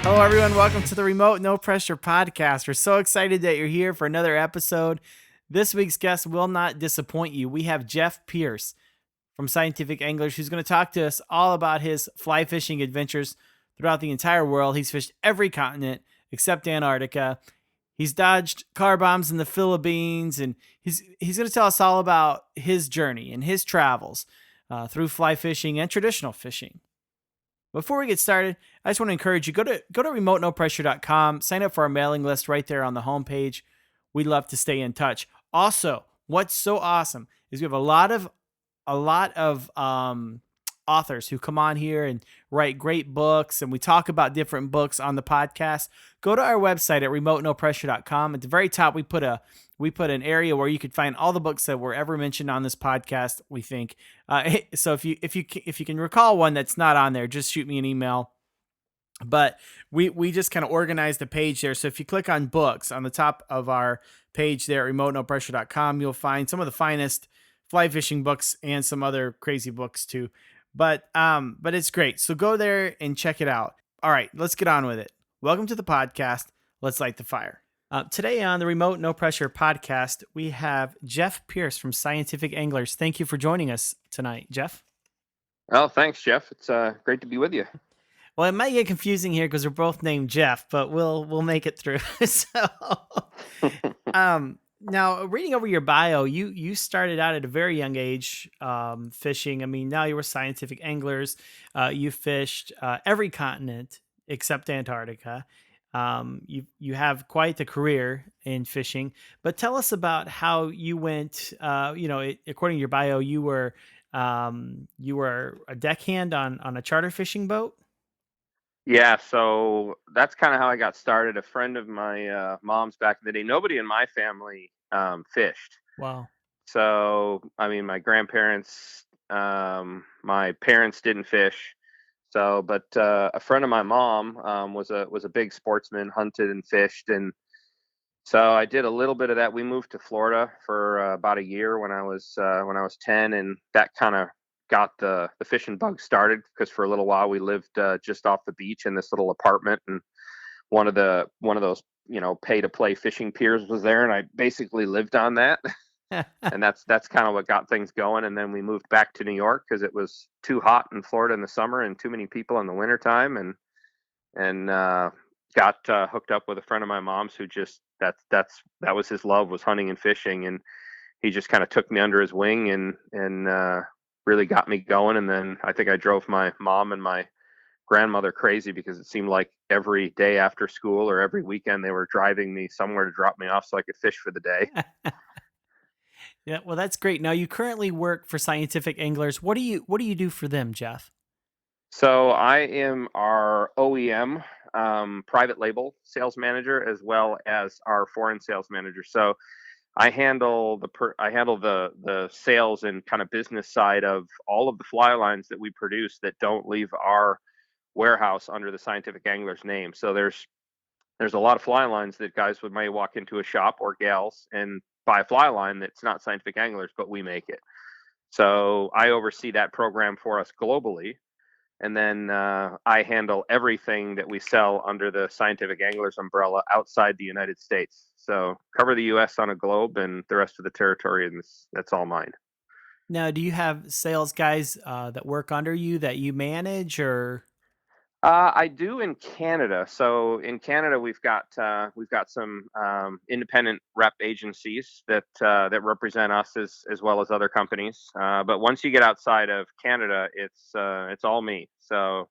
Hello, everyone. Welcome to the Remote No Pressure Podcast. We're so excited that you're here for another episode. This week's guest will not disappoint you. We have Jeff Pierce from Scientific Anglers, who's going to talk to us all about his fly fishing adventures throughout the entire world. He's fished every continent except Antarctica. He's dodged car bombs in the Philippines, and he's going to tell us all about his journey and his travels through fly fishing and traditional fishing. Before we get started, I just want to encourage you, go to remotenopressure.com, sign up for our mailing list right there on the homepage. We'd love to stay in touch. Also, what's so awesome is we have a lot of authors who come on here and write great books, and we talk about different books on the podcast. Go to our website at remotenopressure.com. At the very top, we put an area where you could find all the books that were ever mentioned on this podcast, we think. So if you can recall one that's not on there, just shoot me an email. But we just kind of organized the page there. So if you click on books on the top of our page there at remotenopressure.com, you'll find some of the finest fly fishing books and some other crazy books too. But it's great. So go there and check it out. All right, let's get on with it. Welcome to the podcast. Let's light the fire. Today on the Remote No Pressure Podcast, we have Jeff Pierce from Scientific Anglers. Thank you for joining us tonight, Jeff. Well, thanks, Jeff. It's great to be with you. Well, it might get confusing here because we're both named Jeff, but we'll make it through. So, now reading over your bio, you started out at a very young age fishing. I mean, now you were Scientific Anglers. You fished every continent except Antarctica. You have quite the career in fishing, but tell us about how you went. According to your bio, you were a deckhand on a charter fishing boat. Yeah, so that's kind of how I got started. A friend of my mom's back in the day. Nobody in my family fished. Wow. So, I mean, my grandparents, my parents didn't fish. So, but a friend of my mom was a big sportsman, hunted and fished, and so I did a little bit of that. We moved to Florida for about a year when I was 10, and that kind of got the fishing bug started because for a little while we lived just off the beach in this little apartment, and one of those pay to play fishing piers was there, and I basically lived on that. And that's kind of what got things going. And then we moved back to New York because it was too hot in Florida in the summer and too many people in the wintertime, and got hooked up with a friend of my mom's who just that was his love, was hunting and fishing, and he just kind of took me under his wing and really got me going. And then I think I drove my mom and my grandmother crazy because it seemed like every day after school or every weekend they were driving me somewhere to drop me off so I could fish for the day. Yeah, well, that's great. Now you currently work for Scientific Anglers. What do you do for them, Jeff? So I am our OEM private label sales manager as well as our foreign sales manager. So I handle the sales and kind of business side of all of the fly lines that we produce that don't leave our warehouse under the Scientific Anglers name. So there's a lot of fly lines that guys may walk into a shop, or gals, and buy a fly line that's not Scientific Anglers, but we make it. So I oversee that program for us globally. And then I handle everything that we sell under the Scientific Anglers umbrella outside the United States. So cover the U.S. on a globe, and the rest of the territory, and that's all mine. Now, do you have sales guys that work under you that you manage, or? I do in Canada. So in Canada, we've got some independent rep agencies that represent us as well as other companies. But once you get outside of Canada, it's all me. So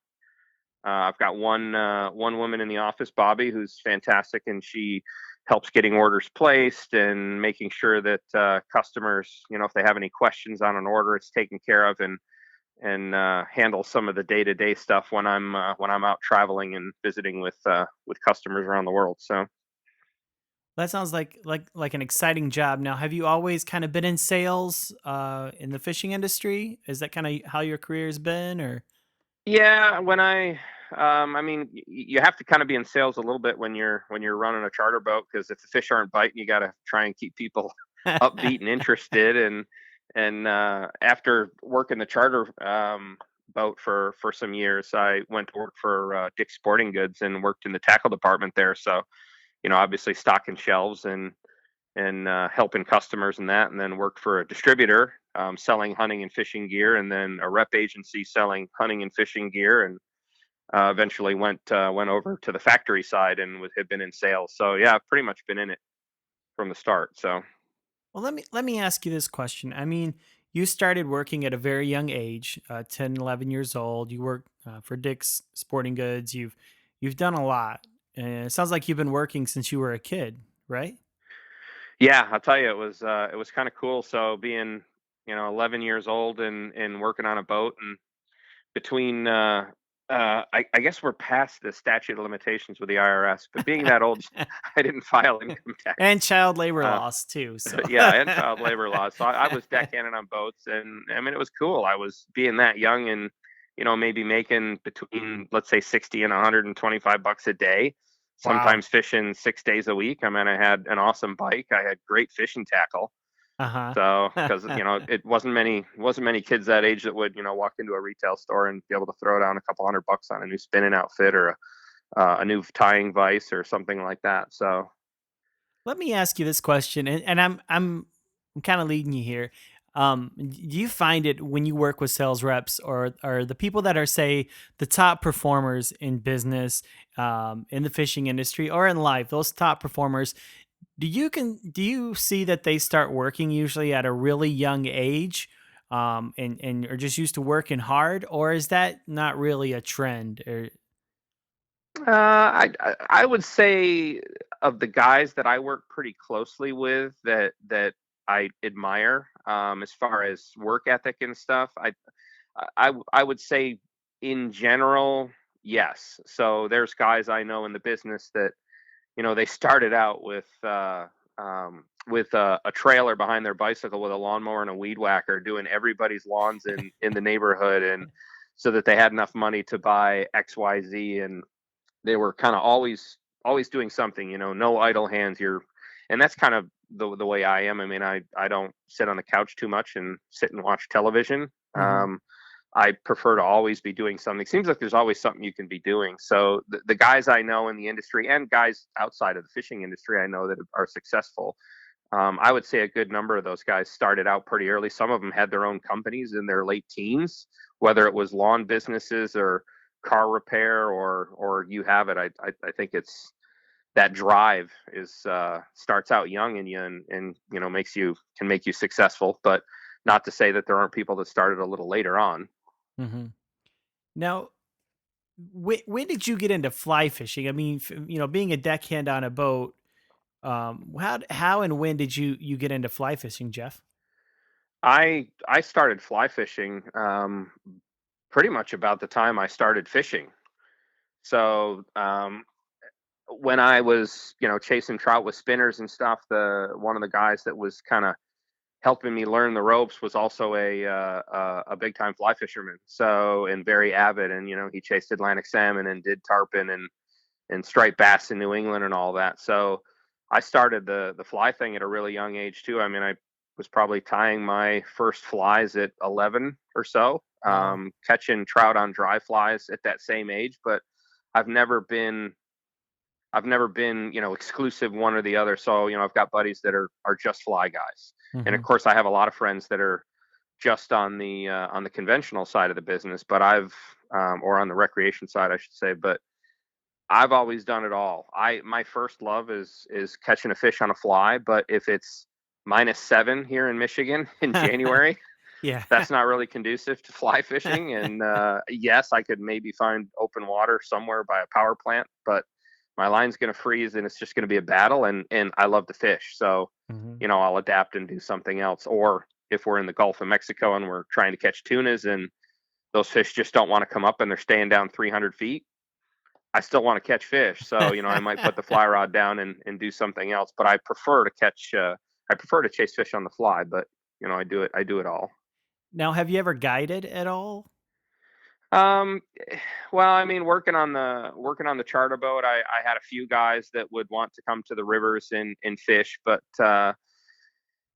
I've got one woman in the office, Bobby, who's fantastic, and she helps getting orders placed and making sure that customers, if they have any questions on an order, it's taken care of, and handle some of the day-to-day stuff when I'm out traveling and visiting with customers around the world. So That sounds like an exciting job. Now, have you always kind of been in sales in the fishing industry? Is that kind of how your career has been, or? yeah, I mean, you have to kind of be in sales a little bit when you're running a charter boat, because if the fish aren't biting, you got to try and keep people upbeat and interested. And after working the charter boat for some years. I went to work for Dick's Sporting Goods and worked in the tackle department there. So, obviously stocking shelves and helping customers and that, and then worked for a distributor selling hunting and fishing gear, and then a rep agency selling hunting and fishing gear, and eventually went over to the factory side and had been in sales. So yeah, I've pretty much been in it from the start. So Well, let me ask you this question. I mean, you started working at a very young age, 10, 11 years old. You worked for Dick's Sporting Goods. You've done a lot. And it sounds like you've been working since you were a kid, right? yeah, I'll tell you, it was kind of cool. So being 11 years old and working on a boat, and between I guess we're past the statute of limitations with the IRS, but being that old, I didn't file income And tax. child labor Uh, laws too. So, yeah, and child labor laws. So I was deckhanding on boats, and I mean it was cool. I was being that young, and maybe making between, let's say, 60 and 125 bucks a day. wow. Sometimes fishing 6 days a week. I mean, I had an awesome bike. I had great fishing tackle. Uh So, because huh. it wasn't many kids that age that would walk into a retail store and be able to throw down a couple $100 on a new spinning outfit or a new tying vise or something like that. So, Let me ask you this question, and I'm kind of leading you here. Do you find it when you work with sales reps, or the people that are, say, the top performers in business, in the fishing industry or in life, those top performers, do you see that they start working usually at a really young age, and are just used to working hard, or is that not really a trend? Or I would say, of the guys that I work pretty closely with, that I admire, as far as work ethic and stuff. I would say, in general, yes. So there's guys I know in the business that they started out with a trailer behind their bicycle with a lawnmower and a weed whacker, doing everybody's lawns in the neighborhood, and so that they had enough money to buy XYZ, and they were kind of always doing something. No idle hands. And that's kind of the way I am. I mean, I don't sit on the couch too much and sit and watch television. Mhm. I prefer to always be doing something. Seems like there's always something you can be doing. So the guys I know in the industry, and guys outside of the fishing industry I know that are successful, I would say a good number of those guys started out pretty early. Some of them had their own companies in their late teens, whether it was lawn businesses or car repair, or you have it. I think it's that drive is starts out young in you, and can make you successful. But not to say that there aren't people that started a little later on. Mhm. Now, when did you get into fly fishing? I mean, being a deckhand on a boat. How and when did you get into fly fishing, Jeff? I started fly fishing pretty much about the time I started fishing. So when I was chasing trout with spinners and stuff, the one of the guys that was kind of helping me learn the ropes was also a big time fly fisherman. So, and very avid, and he chased Atlantic salmon and did tarpon and striped bass in New England and all that. So I started the fly thing at a really young age too. I mean, I was probably tying my first flies at 11 or so, Wow. catching trout on dry flies at that same age. But I've never been exclusive one or the other. So I've got buddies that are just fly guys, and of Hmm. course I have a lot of friends that are just on the conventional side of the business. But or on the recreation side, I should say. But I've always done it all. My first love is catching a fish on a fly, but if it's -7 here in Michigan in January, Yeah. that's not really conducive to fly fishing. And yes, I could maybe find open water somewhere by a power plant, but my line's going to freeze and it's just going to be a battle. And I love to fish, so Hmm. I'll adapt and do something else. Or if we're in the Gulf of Mexico and we're trying to catch tunas, and those fish just don't want to come up and they're staying down 300 feet, I still want to catch fish. So, I might put the fly rod down and do something else, but I prefer to chase fish on the fly, but I do it all. Now, have you ever guided at all? Um, well, I mean, working on the charter boat, I had a few guys that would want to come to the rivers and fish, but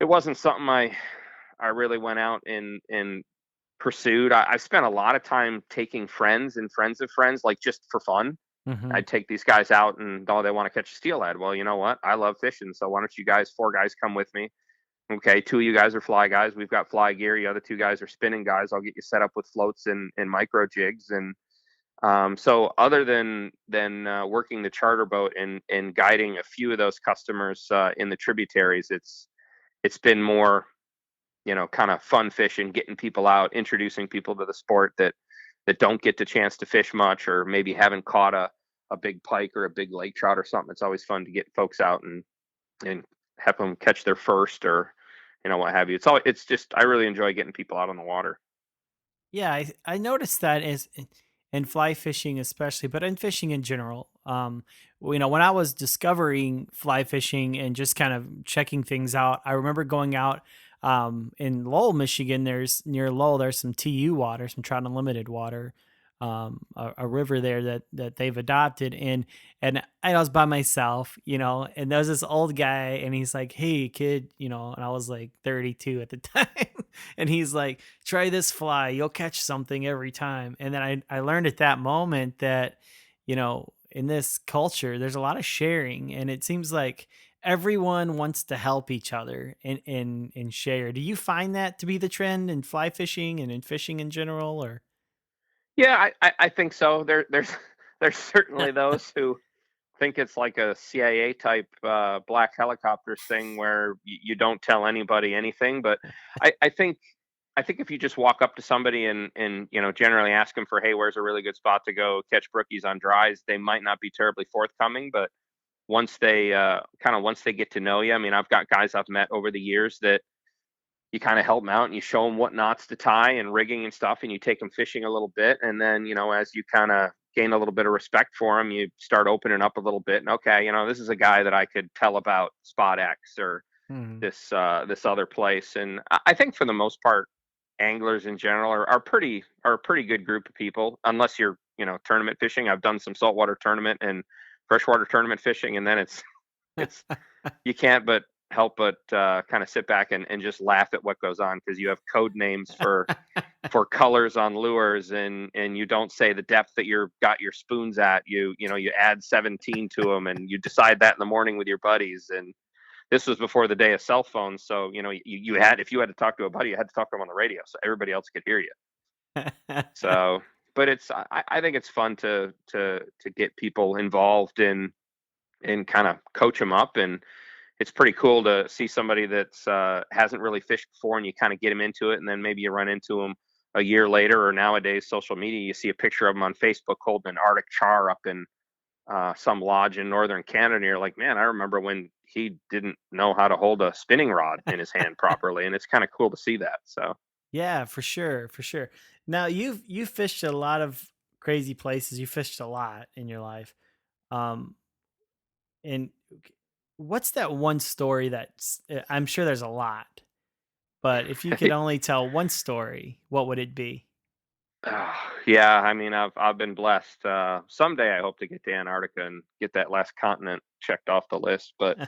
it wasn't something I really went out and pursued. I've spent a lot of time taking friends and friends of friends, like just for fun. Hmm. I'd take these guys out and, oh, they want to catch a steelhead. Well, you know what? I love fishing. So why don't you guys, 4 guys, come with me? Okay, 2 of you guys are fly guys. We've got fly gear. The other 2 guys are spinning guys. I'll get you set up with floats and micro jigs. And so other than working the charter boat and guiding a few of those customers in the tributaries, it's been more, kind of fun fishing, getting people out, introducing people to the sport that don't get the chance to fish much, or maybe haven't caught a big pike or a big lake trout or something. It's always fun to get folks out and have them catch their first, or what have you. It's just, I really enjoy getting people out on the water. Yeah, I noticed that is in fly fishing especially, but in fishing in general. When I was discovering fly fishing and just kind of checking things out, I remember going out in Lowell, Michigan. There's near Lowell, there's some TU water, some Trout Unlimited water, a river there that they've adopted, and I was by myself, and there was this old guy, and he's like, "Hey, kid," and I was like 32 at the time, and he's like, "Try this fly, you'll catch something every time." And then I learned at that moment that, in this culture, there's a lot of sharing, and it seems like everyone wants to help each other and share. Do you find that to be the trend in fly fishing and in fishing in general, or? Yeah, I think so. There's there's certainly those who think it's like a CIA type black helicopters thing where you don't tell anybody anything. But I, I think I think if you just walk up to somebody and generally ask them for, hey, where's a really good spot to go catch brookies on dries, they might not be terribly forthcoming. But once they get to know you, I mean, I've got guys I've met over the years that you kind of help them out and you show them what knots to tie and rigging and stuff, and you take them fishing a little bit, and then as you kind of gain a little bit of respect for them, you start opening up a little bit, and okay, this is a guy that I could tell about spot X, or Hmm. this other place. And I think for the most part, anglers in general are a pretty good group of people, unless you're tournament fishing. I've done some saltwater tournament and freshwater tournament fishing, and then it's you can't but help but kind of sit back and just laugh at what goes on, because you have code names for colors on lures, and you don't say the depth that you're got your spoons at. You add 17 to them, and you decide that in the morning with your buddies. And this was before the day of cell phones, so you had if you had to talk to a buddy, you had to talk to them on the radio so everybody else could hear you. So, but I think it's fun to get people involved and kind of coach them up. And it's pretty cool to see somebody that's hasn't really fished before, and you kind of get them into it, and then maybe you run into them a year later, or nowadays social media, you see a picture of them on Facebook holding an Arctic char up in some lodge in northern Canada, and you're like, man, I remember when he didn't know how to hold a spinning rod in his hand properly, and it's kind of cool to see that. So Yeah, for sure, for sure. Now you've fished a lot of crazy places. You fished a lot in your life. Um, and what's that one story that's? I'm sure there's a lot, but if you could only tell one story, what would it be? yeah, I mean, I've been blessed. Someday I hope to get to Antarctica and get that last continent checked off the list. But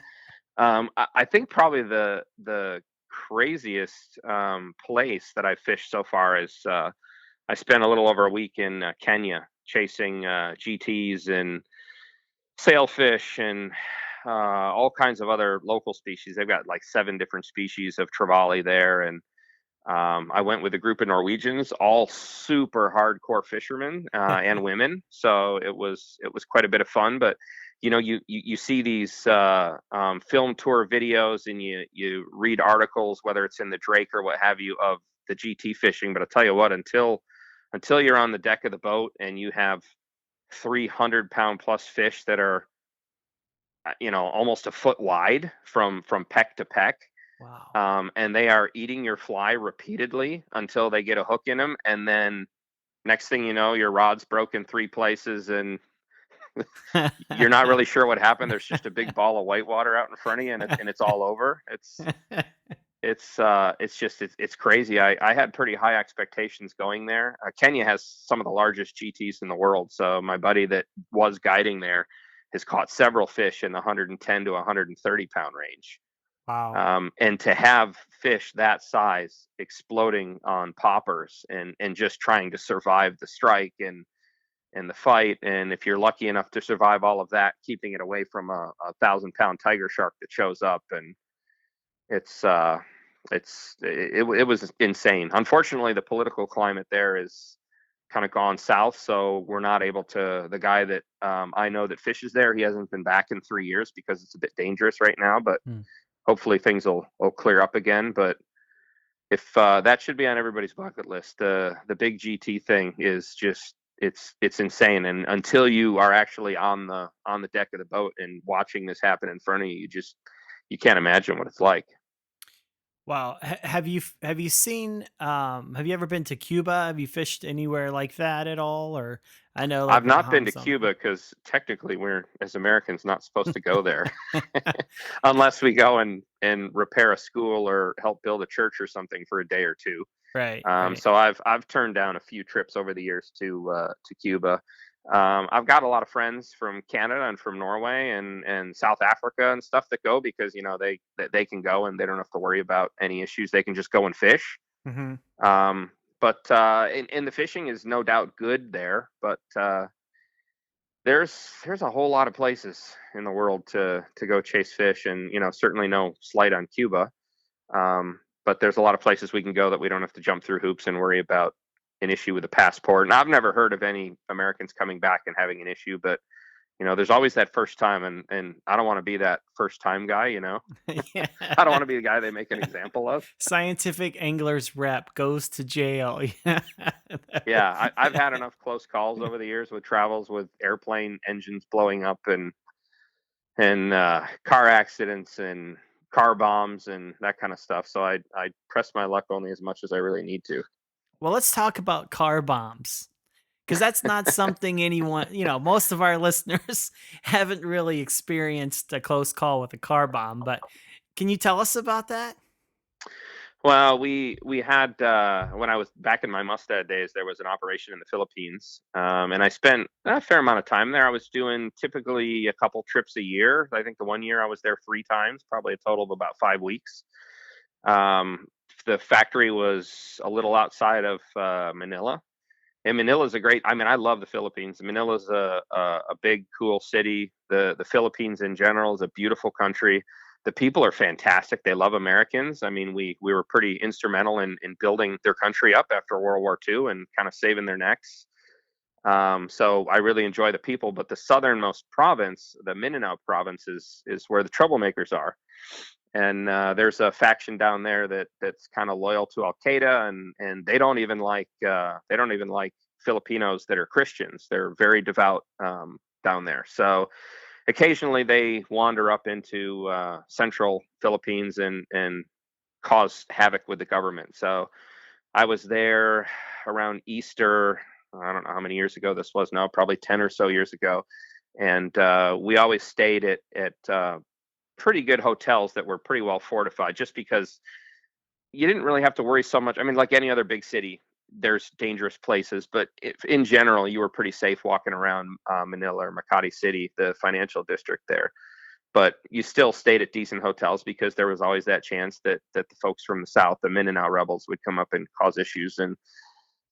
I think probably the craziest place that I've fished so far is I spent a little over a week in Kenya chasing GTs and sailfish and all kinds of other local species. They've got like 7 different species of trevally there, and I went with a group of Norwegians, all super hardcore fishermen and women. So it was quite a bit of fun. But you see these film tour videos, and you read articles, whether it's in the Drake or what have you, of the GT fishing. But I'll tell you what, until you're on the deck of the boat and you have 300-pound plus fish that are almost a foot wide from peck to peck, Wow. and they are eating your fly repeatedly until they get a hook in them, and then next thing you know, your rod's broken 3 places, and you're not really sure what happened. There's just a big ball of whitewater out in front of you, and it's all over. It's crazy. I had pretty high expectations going there. Kenya has some of the largest GTs in the world, so my buddy that was guiding there has caught several fish in the 110 to 130 pound range. Wow. And to have fish that size exploding on poppers and just trying to survive the strike and the fight, and if you're lucky enough to survive all of that, keeping it away from a 1,000-pound tiger shark that shows up, and it's it was insane. Unfortunately, the political climate there is kind of gone south, so we're not able to. The guy that I know that fishes there, he hasn't been back in 3 years because it's a bit dangerous right now. But Hmm. hopefully things will clear up again. But if that should be on everybody's bucket list, the big GT thing is just it's insane. And until you are actually on the deck of the boat and watching this happen in front of you, you can't imagine what it's like. Wow. Have you seen have you ever been to Cuba? Have you fished anywhere like that at all? Or I know like I've the not been to Bahamas only. Cuba because technically we're, as Americans, not supposed to go there unless we go and repair a school or help build a church or something for a day or two. Right, right. So I've turned down a few trips over the years to Cuba. I've got a lot of friends from Canada and from Norway and South Africa and stuff that go because they can go and they don't have to worry about any issues. They can just go and fish. Hmm. Um, but and the fishing is no doubt good there, but there's a whole lot of places in the world to go chase fish, and certainly no slight on Cuba. But there's a lot of places we can go that we don't have to jump through hoops and worry about an issue with a passport. And I've never heard of any Americans coming back and having an issue, but there's always that first time, and I don't want to be that first time guy. Yeah. I don't want to be the guy they make an example of. Scientific angler's rep goes to jail. Yeah, I've had enough close calls over the years with travels with airplane engines blowing up and car accidents and car bombs and that kind of stuff. So I press my luck only as much as I really need to. Well, let's talk about car bombs. Because that's not something anyone, most of our listeners haven't really experienced a close call with a car bomb. But can you tell us about that? Well, we had when I was back in my Mustad days, there was an operation in the Philippines, and I spent a fair amount of time there. I was doing typically a couple trips a year. I think the one year I was there 3 times, probably a total of about 5 weeks. Um, the factory was a little outside of Manila, and Manila's a great. I mean, I love the Philippines. Manila's a big, cool city. The Philippines in general is a beautiful country. The people are fantastic. They love Americans. I mean, we were pretty instrumental in building their country up after World War II and kind of saving their necks. So I really enjoy the people. But the southernmost province, the Mindanao province, is where the troublemakers are. And there's a faction down there that's kind of loyal to Al Qaeda, and they don't even like Filipinos that are Christians. They're very devout down there. So occasionally they wander up into central Philippines and cause havoc with the government. So I was there around Easter. I don't know how many years ago this was now, probably 10 or so years ago. And we always stayed at pretty good hotels that were pretty well fortified just because you didn't really have to worry so much. I mean, like any other big city, there's dangerous places, but if, in general, you were pretty safe walking around Manila or Makati City, the financial district there. But you still stayed at decent hotels because there was always that chance that the folks from the south, the Mindanao rebels, would come up and cause issues. And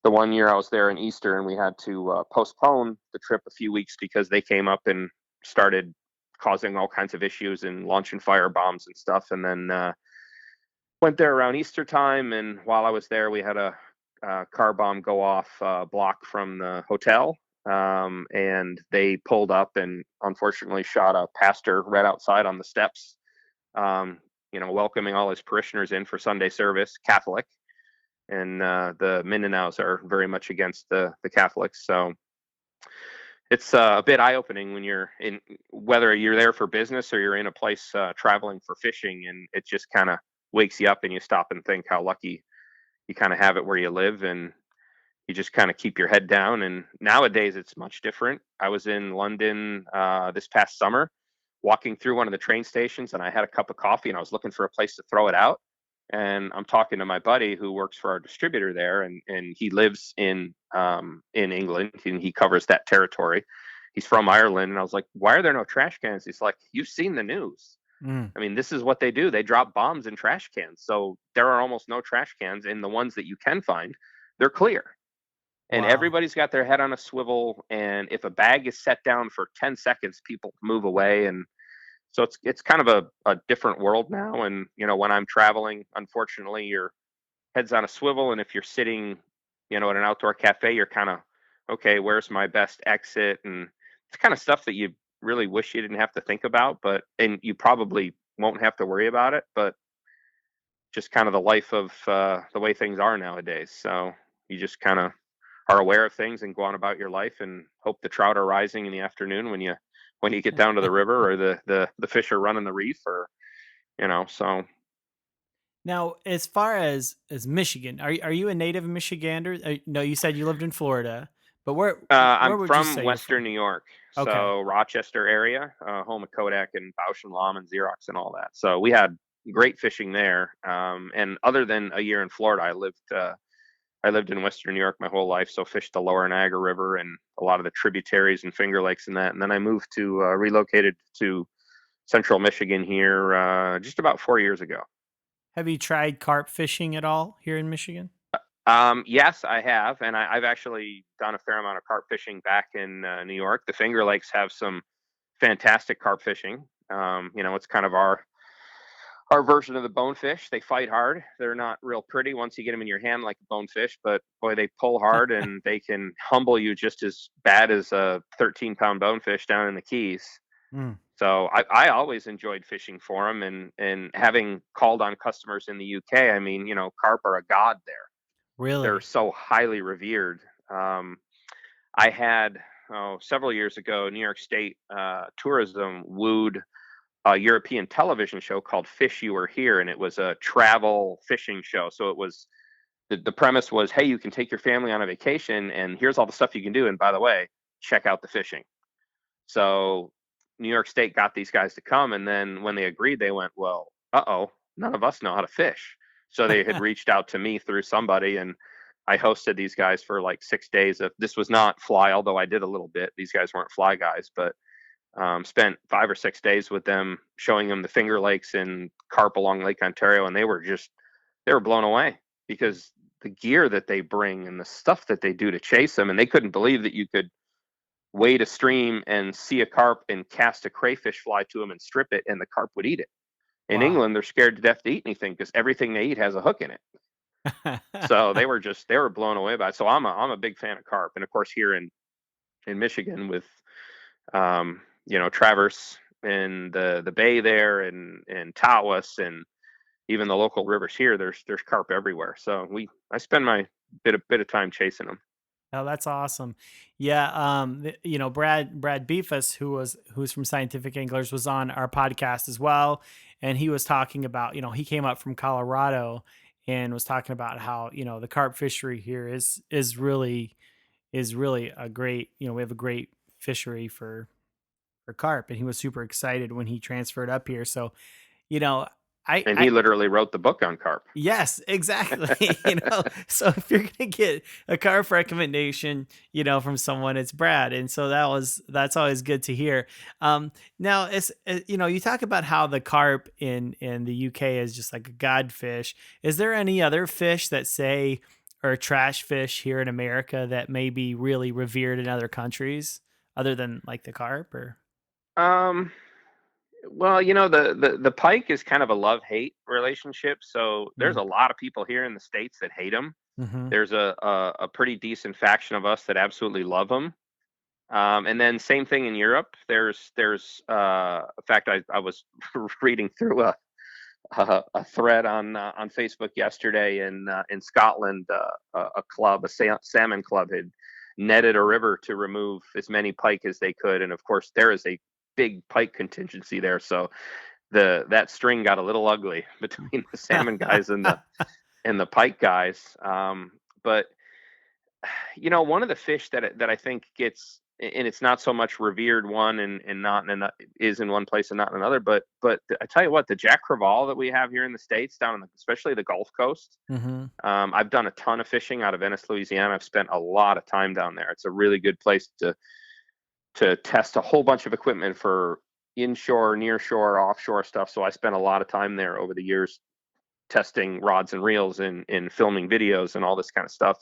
the one year I was there in Easter, and we had to postpone the trip a few weeks because they came up and started causing all kinds of issues and launching fire bombs and stuff. And then went there around Easter time, and while I was there, we had a car bomb go off a block from the hotel, and they pulled up and unfortunately shot a pastor right outside on the steps, welcoming all his parishioners in for Sunday service, Catholic, and the Mindanaos are very much against the Catholics, so it's a bit eye opening when you're in, whether you're there for business or you're in a place traveling for fishing, and it just kind of wakes you up and you stop and think how lucky you kind of have it where you live, and you just kind of keep your head down. And nowadays it's much different. I was in London this past summer, walking through one of the train stations, and I had a cup of coffee and I was looking for a place to throw it out. And I'm talking to my buddy who works for our distributor there, and he lives in England, and he covers that territory. He's from Ireland, and I was like, "Why are there no trash cans?" He's like, "You've seen the news." Mm. I mean, this is what they do. They drop bombs in trash cans. So there are almost no trash cans, and the ones that you can find, they're clear. And Wow. everybody's got their head on a swivel. And if a bag is set down for 10 seconds, people move away. And so it's kind of a different world now. And when I'm traveling, unfortunately, your head's on a swivel. And if you're sitting, at an outdoor cafe, you're kind of, okay, where's my best exit? And it's kind of stuff that you really wish you didn't have to think about, and you probably won't have to worry about it, but just kind of the life of the way things are nowadays. So you just kind of are aware of things and go on about your life and hope the trout are rising in the afternoon when you get down to the river, or the fish are running the reef, or so. Now, as far as Michigan, are you a native Michigander? No, you said you lived in Florida, but where I'm would you from say you're Western from? New York, Okay. so Rochester area, home of Kodak and Bausch and Lomb and Xerox and all that. So we had great fishing there. And other than a year in Florida, I lived in Western New York my whole life. So fished the Lower Niagara River and a lot of the tributaries and Finger Lakes and that. And then I moved to relocated to Central Michigan here just about 4 years ago. Have you tried carp fishing at all here in Michigan? Yes, I have, and I've actually done a fair amount of carp fishing back in New York. The Finger Lakes have some fantastic carp fishing. It's kind of our version of the bonefish. They fight hard. They're not real pretty once you get them in your hand like a bonefish, but boy, they pull hard and they can humble you just as bad as a 13-pound bonefish down in the Keys. Mm, So I always enjoyed fishing for them, and having called on customers in the UK. I mean, carp are a god there. They're really? so highly revered. I had several years ago, New York State tourism wooed a European television show called Fish You Were Here, and it was a travel fishing show. So it was the premise was, hey, you can take your family on a vacation, and here's all the stuff you can do. And by the way, check out the fishing. So New York State got these guys to come, and then when they agreed, they went, well, none of us know how to fish. So they had reached out to me through somebody, and I hosted these guys for like 6 days. Of this was not fly, although I did a little bit. These guys weren't fly guys, but spent 5 or 6 days with them, showing them the Finger Lakes and carp along Lake Ontario, and they were blown away because the gear that they bring and the stuff that they do to chase them, and they couldn't believe that you could wade a stream and see a carp and cast a crayfish fly to them and strip it, and the carp would eat it. In Wow. England, they're scared to death to eat anything because everything they eat has a hook in it. So they were blown away by it. So I'm a big fan of carp, and of course here in Michigan with Traverse and the bay there, and Tawas, and even the local rivers here. There's carp everywhere. So I spend my bit of time chasing them. Oh, that's awesome. Yeah, Brad Beefus, who's from Scientific Anglers, was on our podcast as well, and he was talking about, he came up from Colorado and was talking about how, the carp fishery here is really a great, we have a great fishery for carp, and he was super excited when he transferred up here. So, you know, And I he literally wrote the book on carp. yes, exactly. So if you're gonna get a carp recommendation, from someone, it's Brad, and so that's always good to hear. Now, it's you talk about how the carp in the UK is just like a godfish. Is there any other fish that say or trash fish here in America that may be really revered in other countries other than like the carp or? Um, well, the pike is kind of a love-hate relationship. So there's Mm, a lot of people here in the States that hate them. mm-hmm. There's a pretty decent faction of us that absolutely love them. And then same thing in Europe. In fact, I was reading through a thread on Facebook yesterday in Scotland. A club, a salmon club, had netted a river to remove as many pike as they could, and of course there is a big pike contingency there. So that string got a little ugly between the salmon guys and the pike guys. But one of the fish that I think gets, and it's not so much revered one and not in is in one place and not in another, but I tell you what, the Jack Crevalle that we have here in the States, down in especially the Gulf Coast. Mm-hmm. I've done a ton of fishing out of Venice, Louisiana. I've spent a lot of time down there. It's a really good place to test a whole bunch of equipment for inshore, nearshore, offshore stuff. So I spent a lot of time there over the years testing rods and reels and filming videos and all this kind of stuff.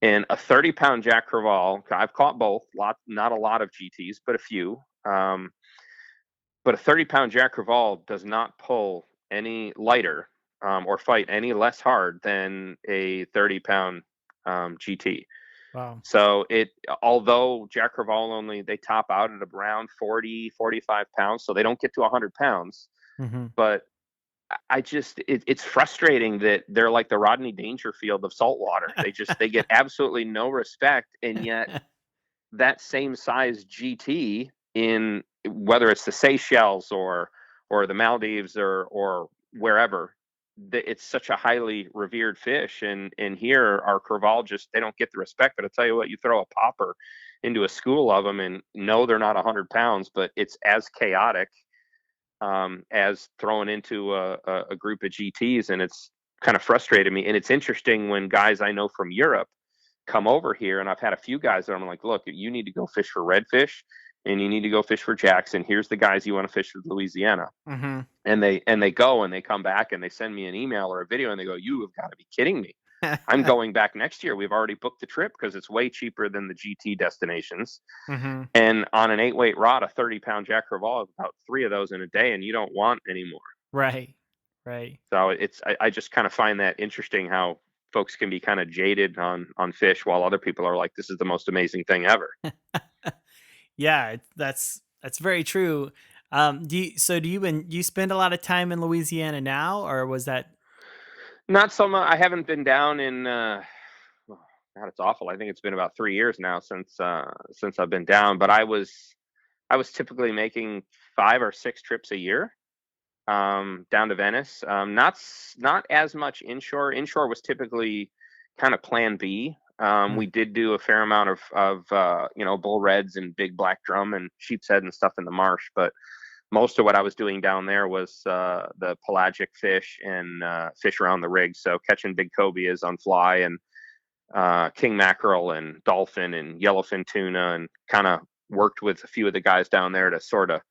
And a 30-pound Jack Crevalle, I've caught both, not a lot of GTs, but a few. But a 30-pound Jack Crevalle does not pull any lighter or fight any less hard than a 30-pound GT. Wow. So although Jack Crevalle only, they top out at around 40, 45 pounds, so they don't get to 100 pounds. Mm-hmm. But it's frustrating that they're like the Rodney Dangerfield of saltwater. They get absolutely no respect, and yet that same size GT, in whether it's the Seychelles or the Maldives or wherever, it's such a highly revered fish. And here our Crevalle, just they don't get the respect. But I tell you what, you throw a popper into a school of them, and no, they're not 100 pounds, but it's as chaotic as throwing into a group of GTs, and it's kind of frustrated me. And it's interesting when guys I know from Europe come over here, and I've had a few guys that I'm like, look, you need to go fish for redfish, and you need to go fish for jacks, and here's the guys you want to fish with Louisiana. Mm-hmm. And they go and they come back and they send me an email or a video, and they go, you have got to be kidding me. I'm going back next year. We've already booked the trip because it's way cheaper than the GT destinations. Mm-hmm. And on an 8-weight rod, a 30-pound Jack Crevalle, about 3 of those in a day, and you don't want any more. Right. Right. So I just kind of find that interesting how folks can be kind of jaded on fish, while other people are like, this is the most amazing thing ever. Yeah, that's very true. Do you spend a lot of time in Louisiana now, or was that? Not so much. I haven't been down in oh, God, it's awful. I think it's been about 3 years now since I've been down, but I was typically making 5 or 6 trips a year down to Venice. Not as much inshore. Inshore was typically kind of plan B. Mm. We did do a fair amount of bull reds and big black drum and sheep's head and stuff in the marsh, but most of what I was doing down there was the pelagic fish and fish around the rig. So catching big cobias on fly and king mackerel and dolphin and yellowfin tuna, and kind of worked with a few of the guys down there to sort of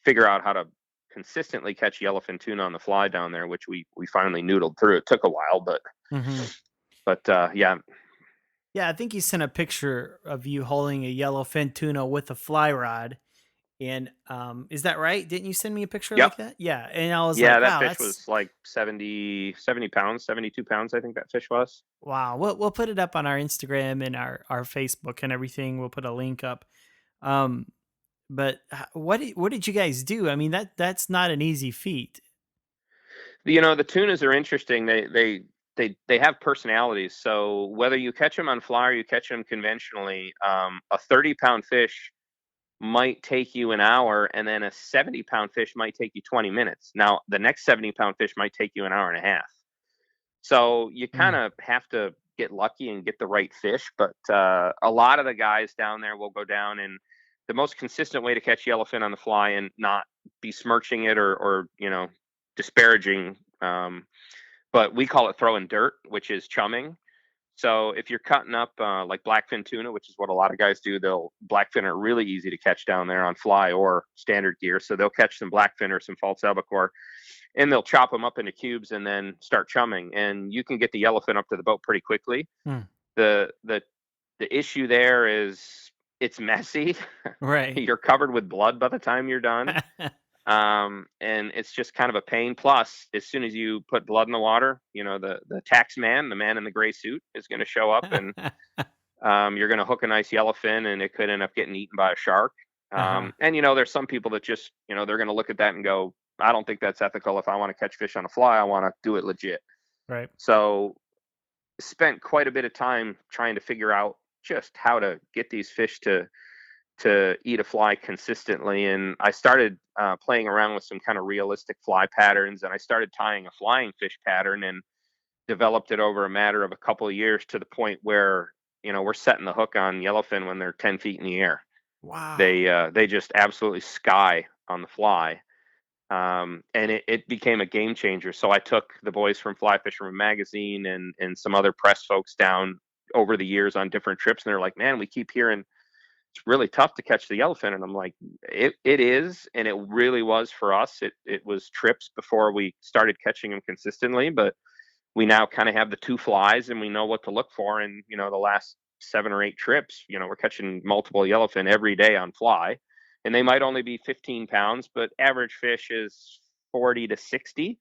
figure out how to consistently catch yellowfin tuna on the fly down there, which we finally noodled through. It took a while, but Mm-hmm. yeah. Yeah, I think you sent a picture of you holding a yellowfin tuna with a fly rod. And is that right? Didn't you send me a picture Yep. like that? Yeah. And I was Yeah, like, that wow, fish that's was like 70 pounds, 72 pounds, I think that fish was. wow. We'll put it up on our Instagram and our Facebook and everything. We'll put a link up. Um, but what did you guys do? I mean, that's not an easy feat. The tunas are interesting. They have personalities. So whether you catch them on fly or you catch them conventionally, a 30-pound fish might take you an hour, and then a 70-pound fish might take you 20 minutes. Now, the next 70-pound fish might take you an hour and a half. So you kind Mm. of have to get lucky and get the right fish. But a lot of the guys down there will go down, and the most consistent way to catch yellowfin on the fly and not besmirching it or disparaging, but we call it throwing dirt, which is chumming. So if you're cutting up like blackfin tuna, which is what a lot of guys do, blackfin are really easy to catch down there on fly or standard gear. So they'll catch some blackfin or some false albacore, and they'll chop them up into cubes and then start chumming. And you can get the yellowfin up to the boat pretty quickly. Mm. The the the issue there is it's messy. Right. You're covered with blood by the time you're done. And it's just kind of a pain. Plus, as soon as you put blood in the water, the tax man, the man in the gray suit, is going to show up, and you're going to hook a nice yellowfin, and it could end up getting eaten by a shark. Uh-huh. And there's some people that just, they're going to look at that and go, I don't think that's ethical. If I want to catch fish on a fly, I want to do it legit. Right. So, spent quite a bit of time trying to figure out just how to get these fish to eat a fly consistently. And I started playing around with some kind of realistic fly patterns, and I started tying a flying fish pattern and developed it over a matter of a couple of years to the point where we're setting the hook on yellowfin when they're 10 feet in the air. Wow. They just absolutely sky on the fly. And it became a game changer. So I took the boys from Fly Fisherman Magazine and some other press folks down over the years on different trips, and they're like, man, we keep hearing it's really tough to catch the yellowfin. And I'm like, it is, and it really was for us. It was trips before we started catching them consistently, but we now kind of have the two flies and we know what to look for. And the last 7 or 8 trips, we're catching multiple yellowfin every day on fly, and they might only be 15 pounds, but average fish is 40 to 60.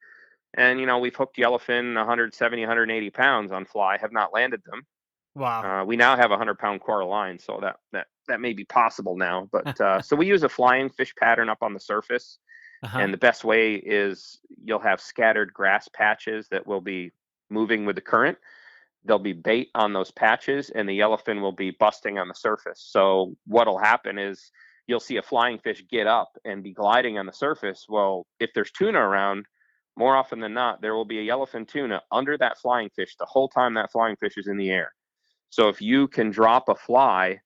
And we've hooked yellowfin 170, 180 pounds on fly, have not landed them. Wow. We now have a 100-pound coral line, so that may be possible now. But so we use a flying fish pattern up on the surface, Uh-huh. and the best way is you'll have scattered grass patches that will be moving with the current. There'll be bait on those patches, and the yellowfin will be busting on the surface. So what'll happen is you'll see a flying fish get up and be gliding on the surface. Well, if there's tuna around, more often than not, there will be a yellowfin tuna under that flying fish the whole time that flying fish is in the air. So if you can drop a fly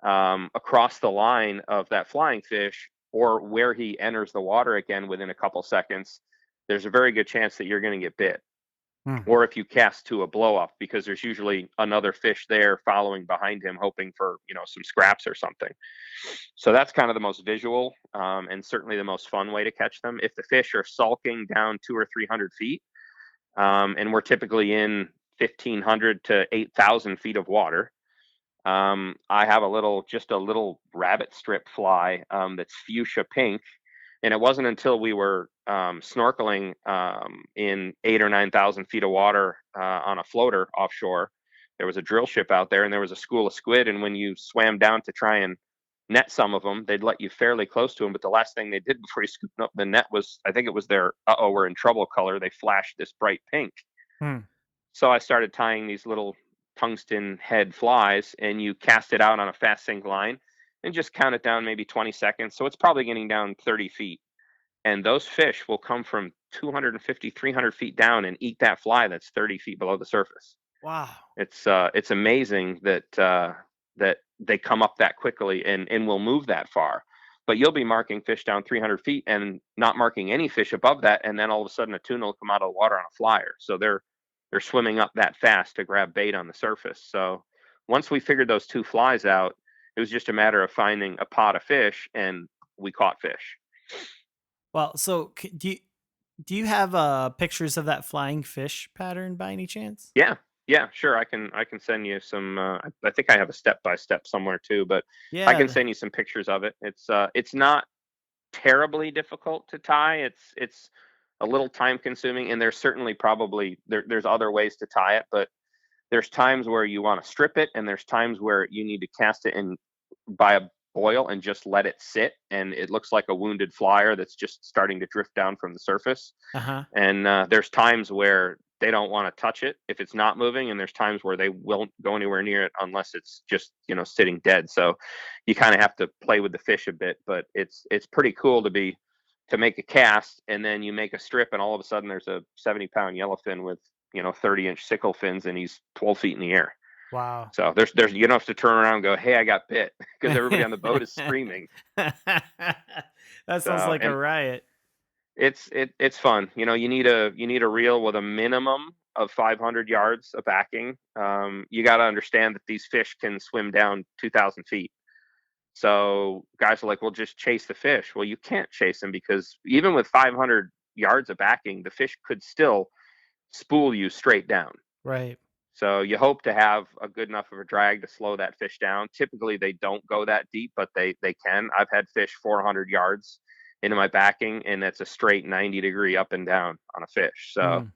across the line of that flying fish, or where he enters the water again within a couple seconds, there's a very good chance that you're going to get bit. Hmm. Or if you cast to a blow up, because there's usually another fish there following behind him, hoping for some scraps or something. So that's kind of the most visual, and certainly the most fun way to catch them. If the fish are sulking down 200 or 300 feet, and we're typically in 1,500 to 8,000 feet of water, I have just a little rabbit strip fly, that's fuchsia pink, and it wasn't until we were snorkeling in 8 or 9,000 feet of water on a floater offshore. There was a drill ship out there, and there was a school of squid. And when you swam down to try and net some of them, they'd let you fairly close to them. But the last thing they did before you scooped up the net was, I think it was their "uh-oh, we're in trouble" color. They flashed this bright pink. Hmm. So I started tying these little tungsten head flies, and you cast it out on a fast sink line and just count it down maybe 20 seconds. So it's probably getting down 30 feet. And those fish will come from 250, 300 feet down and eat that fly that's 30 feet below the surface. Wow. It's amazing that they come up that quickly and will move that far. But you'll be marking fish down 300 feet and not marking any fish above that, and then all of a sudden a tuna will come out of the water on a flyer. So they're swimming up that fast to grab bait on the surface. So once we figured those two flies out, it was just a matter of finding a pot of fish, and we caught fish. Well, so do you have pictures of that flying fish pattern by any chance? Yeah, yeah, sure. I can send you some. I think I have a step by step somewhere too, but I Yeah. can send you some pictures of it. It's not terribly difficult to tie. It's a little time consuming, and there's certainly probably there's other ways to tie it, but there's times where you want to strip it, and there's times where you need to cast it in by a boil and just let it sit, and it looks like a wounded flyer that's just starting to drift down from the surface. Uh-huh. And there's times where they don't want to touch it if it's not moving, and there's times where they won't go anywhere near it unless it's just sitting dead. So you kind of have to play with the fish a bit, but it's pretty cool to make a cast, and then you make a strip, and all of a sudden there's a 70-pound yellowfin with 30-inch sickle fins, and he's 12 feet in the air. Wow. So there's you don't have to turn around and go, "Hey, I got bit," because everybody on the boat is screaming. That sounds So like a and riot. it's fun. You need a reel with a minimum of 500 yards of backing. You got to understand that these fish can swim down 2,000 feet. So guys are like, "Well, just chase the fish." Well, you can't chase them, because even with 500 yards of backing, the fish could still spool you straight down. Right. So you hope to have a good enough of a drag to slow that fish down. Typically, they don't go that deep, but they can. I've had fish 400 yards into my backing, and it's a straight 90-degree up and down on a fish. So, Mm.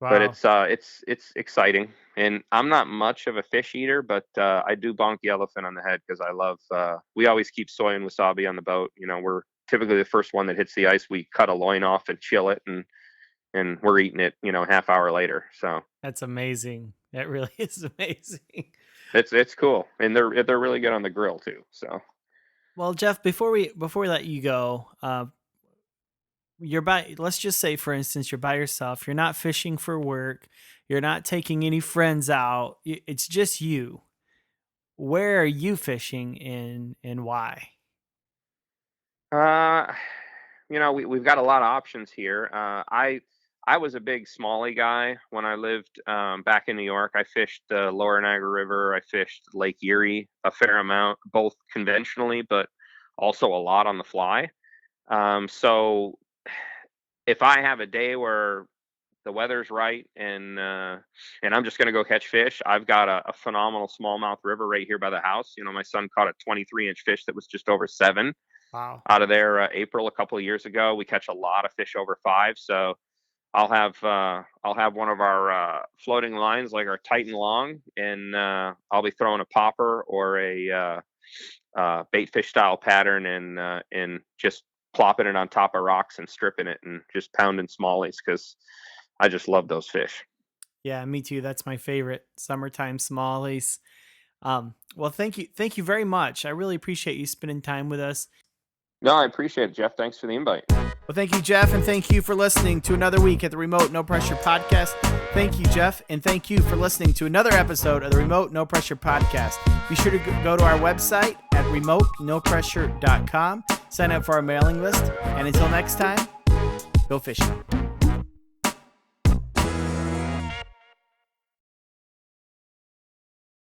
but Wow. it's exciting. And I'm not much of a fish eater, but I do bonk yellowfin on the head because I love. We always keep soy and wasabi on the boat. We're typically the first one that hits the ice. We cut a loin off and chill it, and we're eating it, half hour later. So That's amazing. That really is amazing. it's cool, and they're really good on the grill too. So Well, Jeff, before we let you go, you're by let's just say for instance you're by yourself, you're not fishing for work, you're not taking any friends out, it's just you. Where are you fishing and why? uh, we've got a lot of options here. I was a big smallie guy when I lived back in New York. I fished the Lower Niagara River. I fished Lake Erie a fair amount, both conventionally, but also a lot on the fly. So if I have a day where the weather's right and I'm just gonna go catch fish, I've got a phenomenal smallmouth river right here by the house. You know, my son caught a 23-inch fish that was just over 7 Wow. out of there April a couple of years ago. We catch a lot of fish over 5, so I'll have one of our floating lines like our Titan Long, and I'll be throwing a popper or a bait fish style pattern and just plopping it on top of rocks and stripping it and just pounding smallies because I just love those fish. Yeah, me too. That's my favorite. Summertime smallies. Well, thank you very much. I really appreciate you spending time with us. No, I appreciate it, Jeff. Thanks for the invite. Well, thank you, Jeff, and thank you for listening to another week at the Remote No Pressure Podcast. Thank you, Jeff, and thank you for listening to another episode of the Remote No Pressure Podcast. Be sure to go to our website at remotenopressure.com, sign up for our mailing list, and until next time, go fishing.